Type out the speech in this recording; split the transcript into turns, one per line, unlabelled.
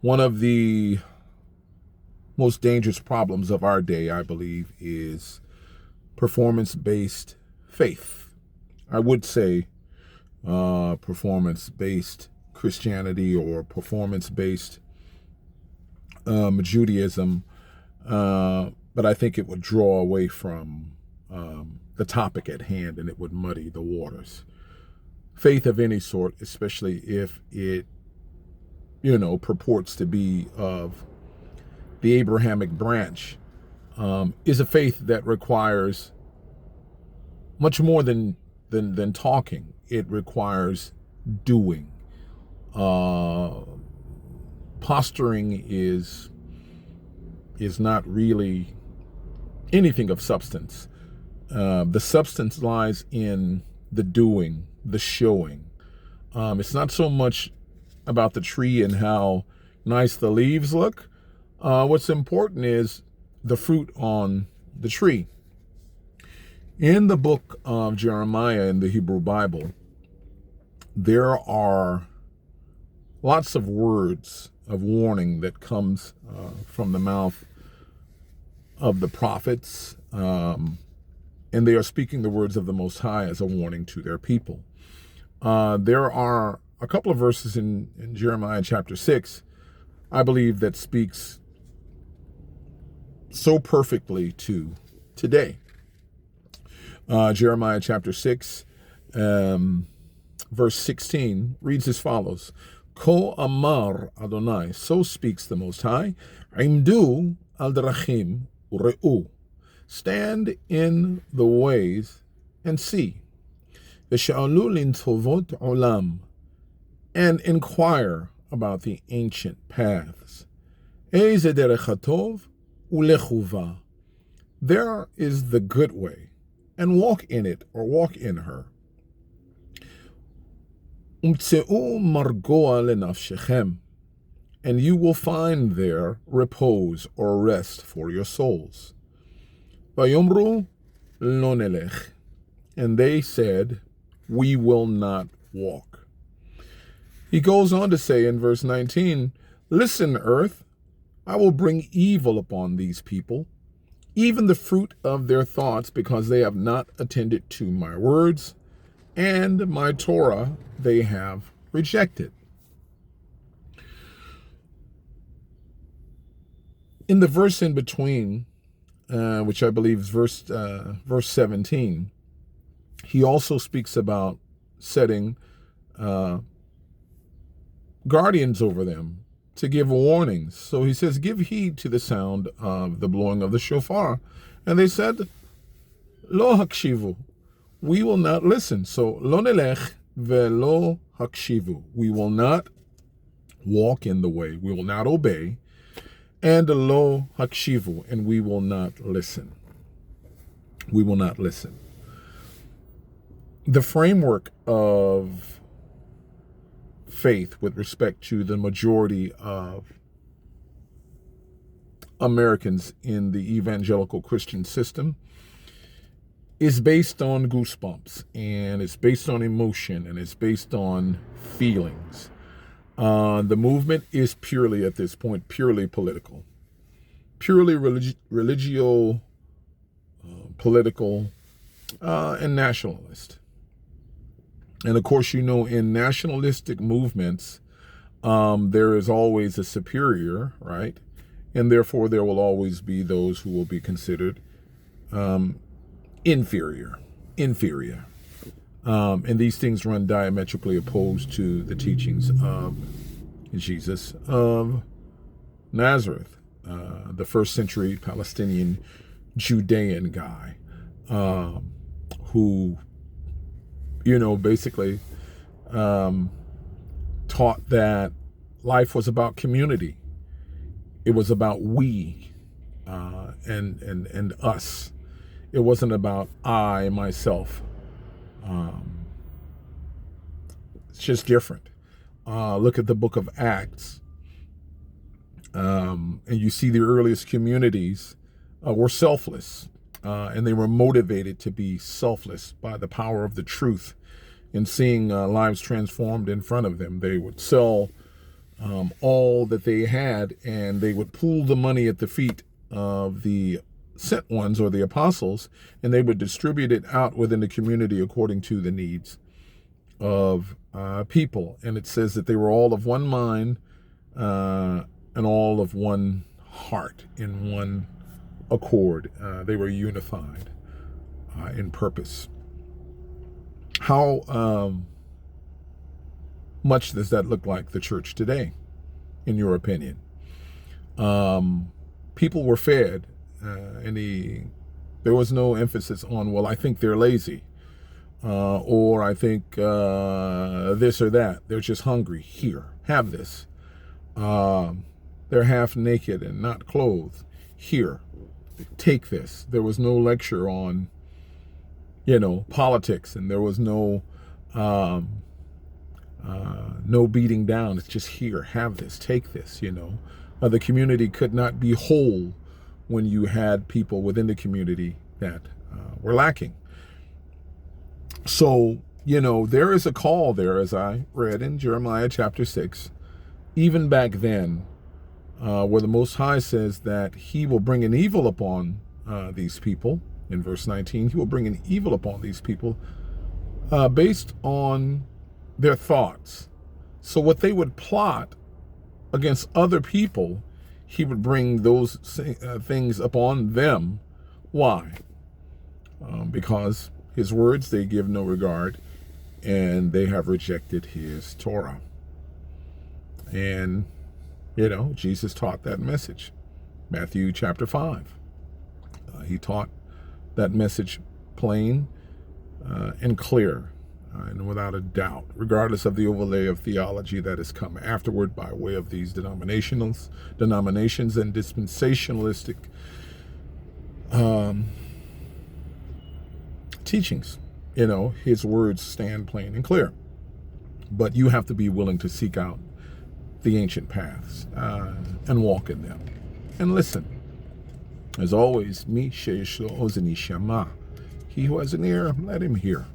One of the most dangerous problems of our day, I believe, is performance-based faith. I would say performance-based Christianity or performance-based Judaism, but I think it would draw away from the topic at hand and it would muddy the waters. Faith of any sort, especially if it, purports to be of the Abrahamic branch, is a faith that requires much more than talking. It requires doing. Posturing is not really anything of substance. The substance lies in the doing, the showing. It's not so much about the tree and how nice the leaves look. What's important is the fruit on the tree. In the book of Jeremiah in the Hebrew Bible, there are lots of words of warning that comes from the mouth of the prophets, and they are speaking the words of the Most High as a warning to their people. There are a couple of verses in Jeremiah chapter 6, I believe, that speaks so perfectly to today. Jeremiah chapter 6, verse 16 reads as follows: Ko amar Adonai, so speaks the Most High, imdu al drachim ure'u, stand in the ways and see, v'sha'alu lintovot olam, and inquire about the ancient paths. Eze derech hatov ulechu va, there is the good way, and walk in it, or walk in her. Umtseu margoa lenafshechem, and you will find there repose or rest for your souls. Vayomru lo nelech, and they said, we will not walk. He goes on to say in verse 19, listen, earth, I will bring evil upon these people, even the fruit of their thoughts, because they have not attended to my words, and my Torah they have rejected. In the verse in between, which I believe is verse 17, he also speaks about setting guardians over them to give warnings. So he says, give heed to the sound of the blowing of the shofar. And they said, lo hakshivu, we will not listen. So lo nelech velo hakshivu, we will not walk in the way, we will not obey, and lo hakshivu, and we will not listen. We will not listen. The framework of faith with respect to the majority of Americans in the evangelical Christian system is based on goosebumps, and it's based on emotion, and it's based on feelings. The movement is purely, at this point, purely political, purely religio, political, and nationalist. And of course, in nationalistic movements, there is always a superior, right? And therefore, there will always be those who will be considered inferior. And these things run diametrically opposed to the teachings of Jesus of Nazareth, the first century Palestinian Judean guy, who basically taught that life was about community. It was about we and us. It wasn't about I, myself. It's just different. Look at the book of Acts, and you see the earliest communities were selfless, and they were motivated to be selfless by the power of the truth and seeing lives transformed in front of them. They would sell all that they had, and they would pool the money at the feet of the sent ones or the apostles, and they would distribute it out within the community according to the needs of people. And it says that they were all of one mind and all of one heart, in one accord. They were unified in purpose. How much does that look like the church today, in your opinion? People were fed, and there was no emphasis on, well, I think they're lazy, or I think this or that. They're just hungry. Here, have this. They're half naked and not clothed. Here, take this. There was no lecture on, politics, and there was no beating down. It's just, here, have this, take this. The community could not be whole when you had people within the community that were lacking. So, there is a call there, as I read in Jeremiah chapter 6, even back then, where the Most High says that he will bring an evil upon these people. In verse 19, he will bring an evil upon these people based on their thoughts. So what they would plot against other people, he would bring those things upon them. Why? Because his words they give no regard, and they have rejected his Torah. And, Jesus taught that message. Matthew chapter 5. He taught that message plain and clear, and without a doubt, regardless of the overlay of theology that has come afterward by way of these denominations and dispensationalistic teachings. His words stand plain and clear. But you have to be willing to seek out the ancient paths and walk in them. And listen, as always, he who has an ear, let him hear.